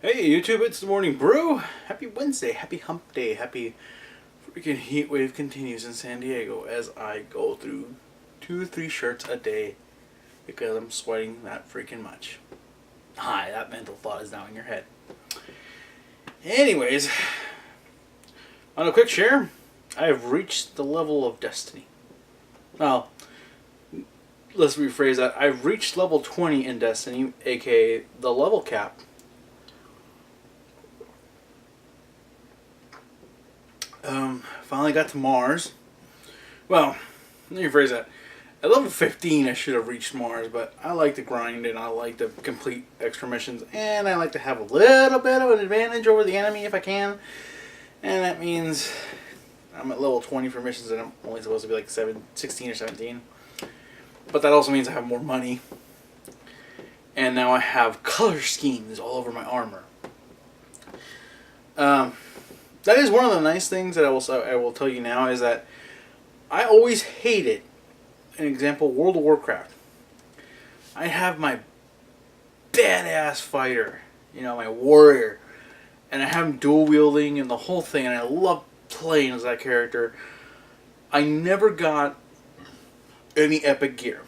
Hey YouTube, it's the morning brew. Happy Wednesday, happy hump day, happy freaking heat wave continues in San Diego as I go through 2 or 3 shirts a day because I'm sweating that freaking much. Hi, that mental thought is now in your head. Anyways, on a quick share, I have reached the level of destiny. Well, let's rephrase that. I've reached level 20 in Destiny, aka the level cap. Finally got to Mars. Well, let me rephrase that. At level 15 I should have reached Mars, but I like to grind and I like to complete extra missions, and I like to have a little bit of an advantage over the enemy if I can. And that means I'm at level 20 for missions and I'm only supposed to be like 16 or 17. But that also means I have more money. And now I have color schemes all over my armor. That is one of the nice things that I will tell you now, is that I always hated, an example, World of Warcraft. I have my badass fighter, my warrior, and I have him dual wielding and the whole thing, and I love playing as that character. I never got any epic gear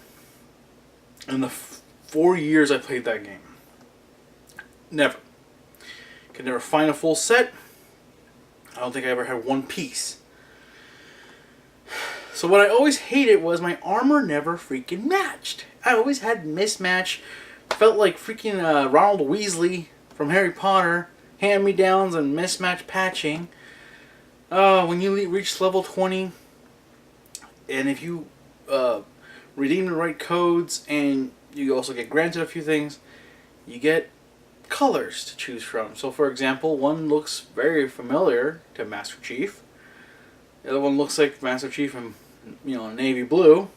in the 4 years I played that game. Never. Could never find a full set. I don't think I ever had one piece. So what I always hated was my armor never freaking matched. I always had mismatch. Felt like freaking Ronald Weasley from Harry Potter. Hand-me-downs and mismatch patching. When you reach level 20, and if you redeem the right codes, and you also get granted a few things, you get colors to choose from. So for example, one looks very familiar to Master Chief. The other one looks like Master Chief in navy blue.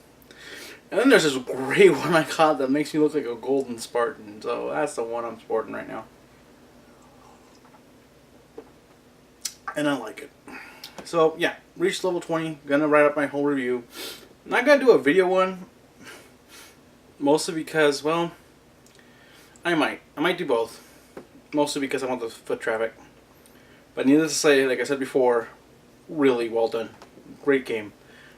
And then there's this gray one I got that makes me look like a golden Spartan. So that's the one I'm sporting right now. And I like it. So yeah, reached level 20. Gonna write up my whole review. Not gonna do a video one. Mostly because, well, I might do both. Mostly because I want the foot traffic. But needless to say, like I said before, really well done. Great game.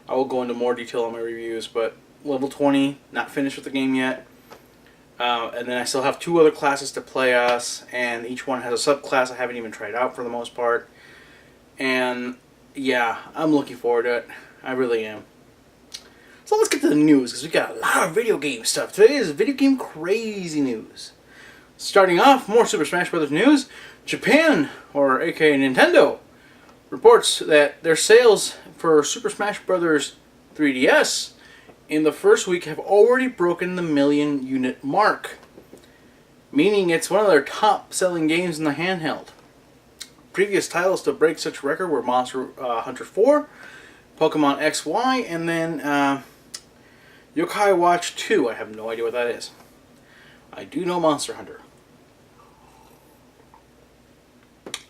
I will go into more detail on my reviews, but level 20, not finished with the game yet. And then I still have 2 other classes to play as, and each one has a subclass I haven't even tried out for the most part. And yeah, I'm looking forward to it. I really am. So let's get to the news, because we got a lot of video game stuff. Today is video game crazy news. Starting off, more Super Smash Bros. News. Japan, or aka Nintendo, reports that their sales for Super Smash Bros. 3DS in the first week have already broken the 1 million unit mark, meaning it's one of their top selling games in the handheld. Previous titles to break such record were Monster Hunter 4, Pokemon XY, and then Yokai Watch 2. I have no idea what that is. I do know Monster Hunter.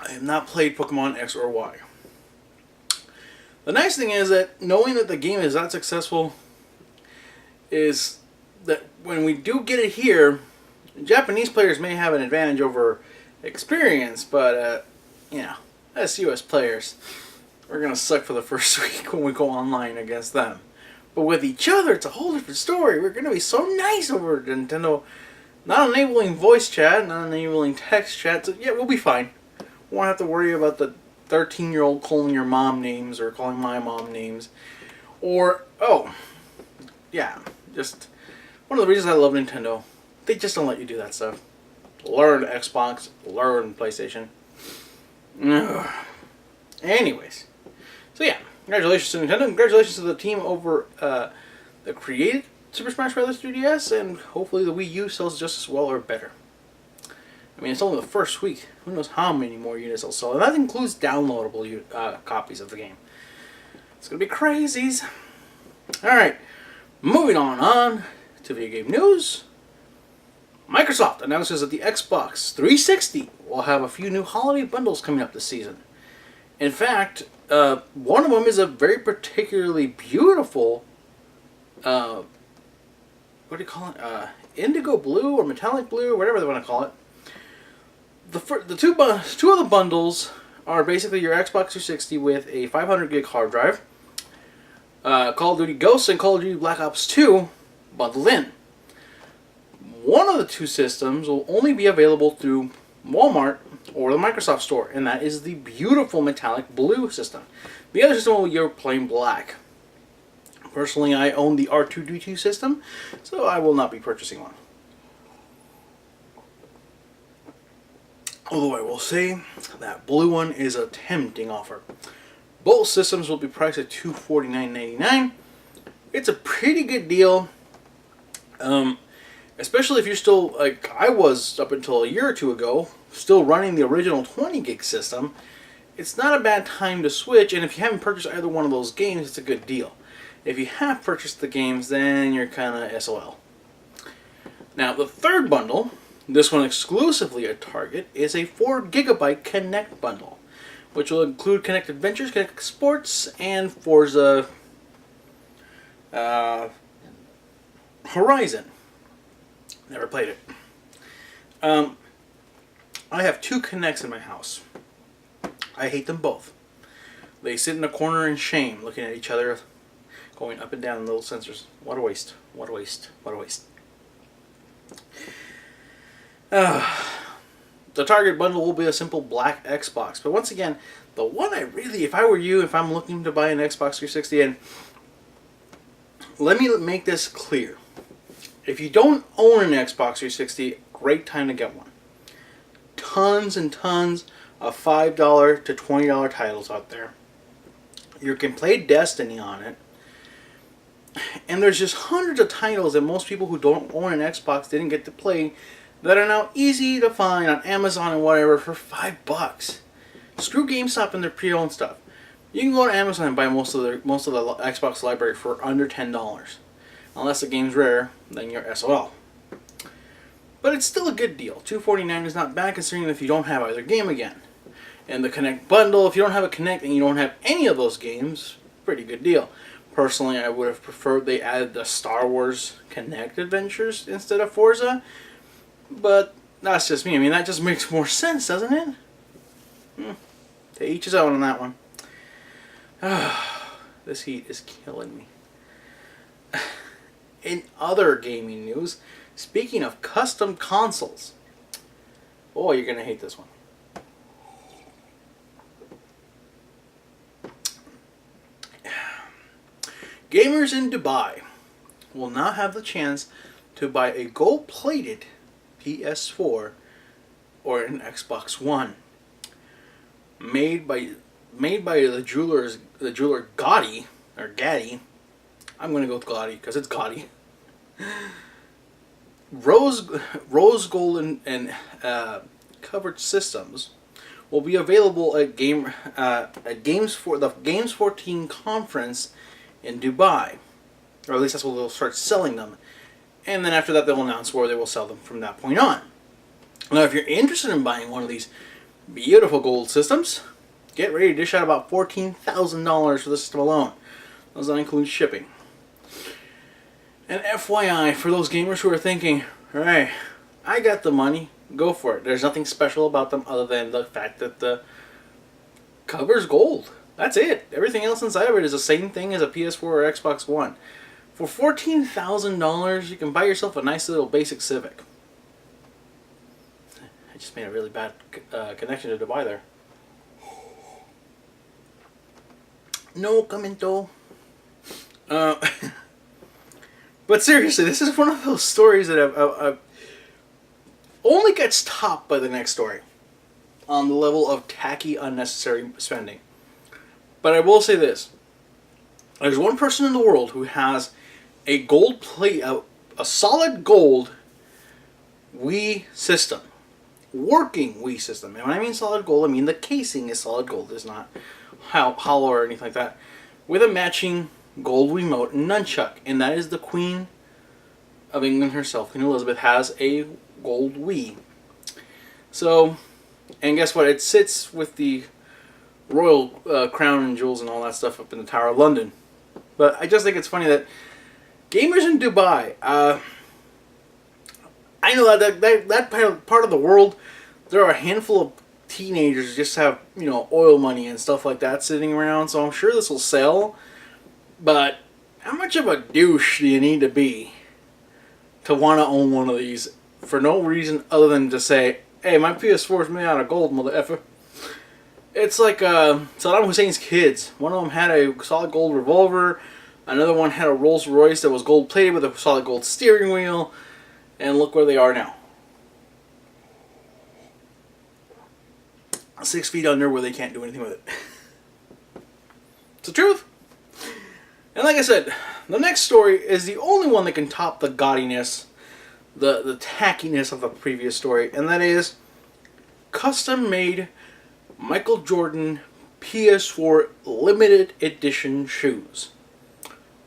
I have not played Pokemon X or Y. The nice thing is that knowing that the game is that successful is that when we do get it here, Japanese players may have an advantage over experience, but as US players, we're going to suck for the first week when we go online against them. But with each other, it's a whole different story. We're going to be so nice over Nintendo. Not enabling voice chat, not enabling text chat, so yeah, we'll be fine. Won't have to worry about the 13-year-old calling your mom names or calling my mom names. Or, just one of the reasons I love Nintendo. They just don't let you do that stuff. Learn Xbox, learn PlayStation. Ugh. Anyways. So yeah, congratulations to Nintendo. Congratulations to the team over that created Super Smash Bros. 3DS, and hopefully the Wii U sells just as well or better. I mean, it's only the first week. Who knows how many more units they'll sell. And that includes downloadable copies of the game. It's going to be crazies. Alright, moving on to video game news. Microsoft announces that the Xbox 360 will have a few new holiday bundles coming up this season. In fact, one of them is a very particularly beautiful what do you call it? Indigo blue or metallic blue, whatever they want to call it. The the two of the bundles are basically your Xbox 360 with a 500 gig hard drive, Call of Duty Ghosts and Call of Duty Black Ops 2 bundled in. One of the two systems will only be available through Walmart or the Microsoft Store, and that is the beautiful metallic blue system. The other system will be your plain black. Personally, I own the R2D2 system, so I will not be purchasing one. Although I will say that blue one is a tempting offer. Both systems will be priced at $249.99. It's a pretty good deal, especially if you're still, like I was up until a year or two ago, still running the original 20 gig system. It's not a bad time to switch, and if you haven't purchased either one of those games, it's a good deal. If you have purchased the games, then you're kind of SOL. Now, the third bundle, this one exclusively at Target, is a 4 gigabyte Connect bundle, which will include Connect Adventures, Connect Sports, and Forza Horizon. Never played it. I have 2 Connects in my house. I hate them both. They sit in a corner in shame, looking at each other, going up and down little sensors. What a waste. What a waste. What a waste. The Target bundle will be a simple black Xbox. But once again, the one I really, if I were you, if I'm looking to buy an Xbox 360, and let me make this clear. If you don't own an Xbox 360, great time to get one. Tons and tons of $5 to $20 titles out there. You can play Destiny on it. And there's just hundreds of titles that most people who don't own an Xbox didn't get to play that are now easy to find on Amazon and whatever for $5. Screw GameStop and their pre-owned stuff. You can go to Amazon and buy most of the Xbox library for under $10. Unless the game's rare, then you're SOL. But it's still a good deal. $249 is not bad considering if you don't have either game again. And the Connect bundle, if you don't have a Connect and you don't have any of those games, pretty good deal. Personally, I would have preferred they added the Star Wars Connect Adventures instead of Forza. But that's just me. I mean, that just makes more sense, doesn't it? To each his own on that one. This heat is killing me. In other gaming news, speaking of custom consoles. Oh, you're going to hate this one. Gamers in Dubai will now have the chance to buy a gold-plated PS4 or an Xbox One made by the jeweler Gotti or Gaddy. I'm going to go with Gotti because it's Gotti. Rose gold and covered systems will be available at Games 14 conference in Dubai, or at least that's where they'll start selling them, and then after that they'll announce where they will sell them from that point on. Now, if you're interested in buying one of these beautiful gold systems, get ready to dish out about $14,000 for the system alone. Does not include shipping. And FYI, for those gamers who are thinking, alright, I got the money, go for it. There's nothing special about them other than the fact that the cover's gold. That's it. Everything else inside of it is the same thing as a PS4 or Xbox One. For $14,000, you can buy yourself a nice little basic Civic. I just made a really bad connection to Dubai there. No commento. But seriously, this is one of those stories that I've only gets topped by the next story on the level of tacky, unnecessary spending. But I will say this. There's one person in the world who has a gold plate, a solid gold Wii system. Working Wii system. And when I mean solid gold, I mean the casing is solid gold. It's not hollow or anything like that. With a matching gold Wiimote and nunchuck. And that is the Queen of England herself. Queen Elizabeth has a gold Wii. So, and guess what? It sits with the royal crown and jewels and all that stuff up in the Tower of London. But I just think it's funny that gamers in Dubai, I know that part of the world, there are a handful of teenagers who just have, you know, oil money and stuff like that sitting around, so I'm sure this will sell. But how much of a douche do you need to be to want to own one of these for no reason other than to say, hey, my PS4 is made out of gold, mother effer. It's like Saddam Hussein's kids. One of them had a solid gold revolver. Another one had a Rolls Royce that was gold plated with a solid gold steering wheel. And look where they are now. 6 feet under where they can't do anything with it. It's the truth. And like I said, the next story is the only one that can top the gottiness, the tackiness of the previous story. And that is custom made Michael Jordan PS4 limited edition shoes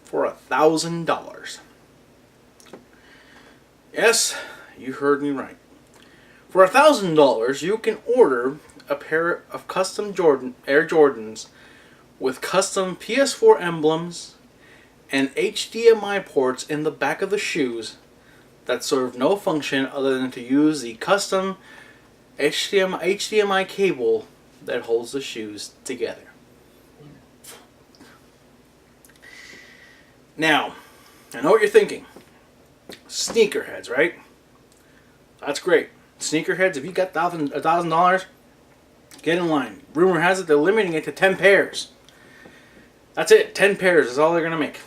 for $1,000. Yes, you heard me right. For $1,000, you can order a pair of custom Air Jordans with custom PS4 emblems and HDMI ports in the back of the shoes that serve no function other than to use the custom HDMI cable that holds the shoes together. Now, I know what you're thinking. Sneakerheads, right? That's great. Sneakerheads, if you got $1,000, get in line. Rumor has it they're limiting it to 10 pairs. That's it. 10 pairs is all they're going to make.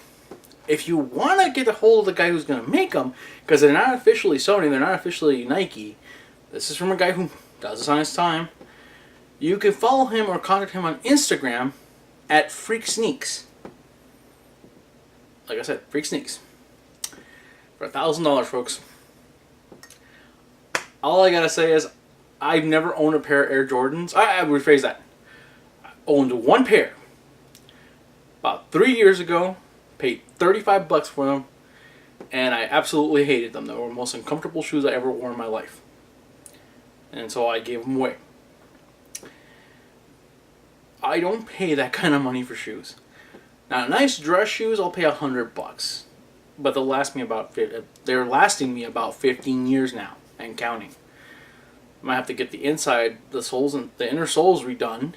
If you want to get a hold of the guy who's going to make them, because they're not officially Sony, they're not officially Nike, this is from a guy who does this on his time, you can follow him or contact him on Instagram at Freak Sneaks. Like I said, Freak Sneaks. For $1,000, folks. All I gotta say is, I've never owned a pair of Air Jordans. I rephrase that. I owned one pair about 3 years ago. Paid $35 for them, and I absolutely hated them. They were the most uncomfortable shoes I ever wore in my life, and so I gave them away. I don't pay that kind of money for shoes. Now, nice dress shoes, I'll pay $100, but they're lasting me about 15 years now and counting. I might have to get the inside, the soles and the inner soles redone,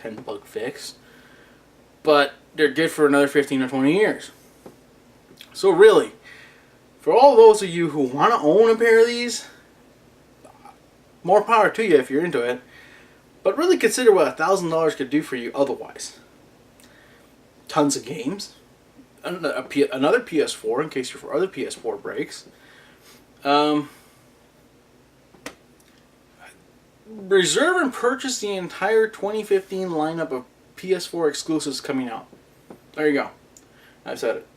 $10 fix, but they're good for another 15 or 20 years. So really, for all those of you who want to own a pair of these, more power to you if you're into it. But really consider what $1,000 could do for you otherwise. Tons of games. Another PS4 in case your other PS4 breaks. Reserve and purchase the entire 2015 lineup of PS4 exclusives coming out. There you go. I've said it.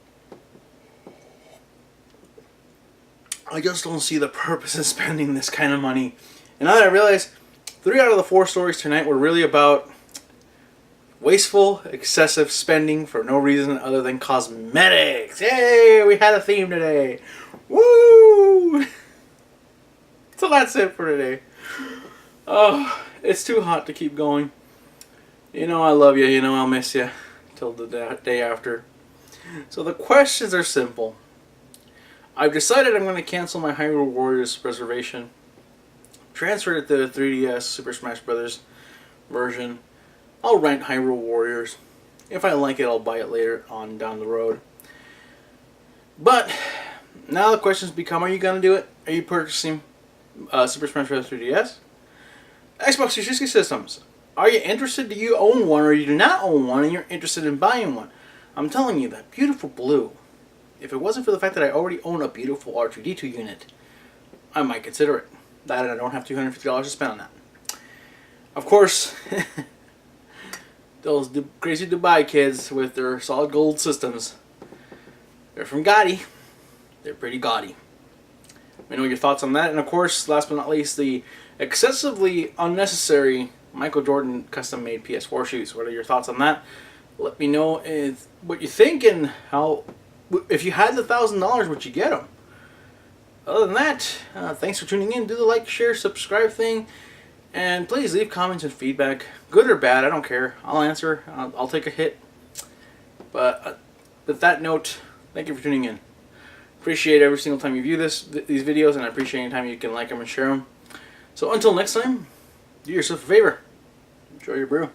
I just don't see the purpose in spending this kind of money. And now that I realize 3 out of the 4 stories tonight were really about wasteful, excessive spending for no reason other than cosmetics. Yay! We had a theme today. Woo! So that's it for today. Oh, it's too hot to keep going. You know I love you. You know I'll miss you till the day after. So the questions are simple. I've decided I'm going to cancel my Hyrule Warriors reservation. Transfer it to the 3DS Super Smash Bros. Version. I'll rent Hyrule Warriors. If I like it, I'll buy it later on down the road. But now the questions become: are you going to do it? Are you purchasing Super Smash Bros. 3DS? Xbox 360 systems. Are you interested? Do you own one, or you do not own one and you're interested in buying one? I'm telling you, that beautiful blue, if it wasn't for the fact that I already own a beautiful R2D2 unit, I might consider it. That and I don't have $250 to spend on that. Of course, those crazy Dubai kids with their solid gold systems, they're from Gotti. They're pretty gaudy. Let me know your thoughts on that. And of course, last but not least, the excessively unnecessary Michael Jordan custom-made PS4 shoes. What are your thoughts on that? Let me know what you think and how, if you had the $1,000, would you get them? Other than that, thanks for tuning in. Do the like, share, subscribe thing. And please leave comments and feedback. Good or bad, I don't care. I'll answer. I'll take a hit. But with that note, thank you for tuning in. Appreciate every single time you view these videos, and I appreciate any time you can like them and share them. So until next time, do yourself a favor. Enjoy your brew.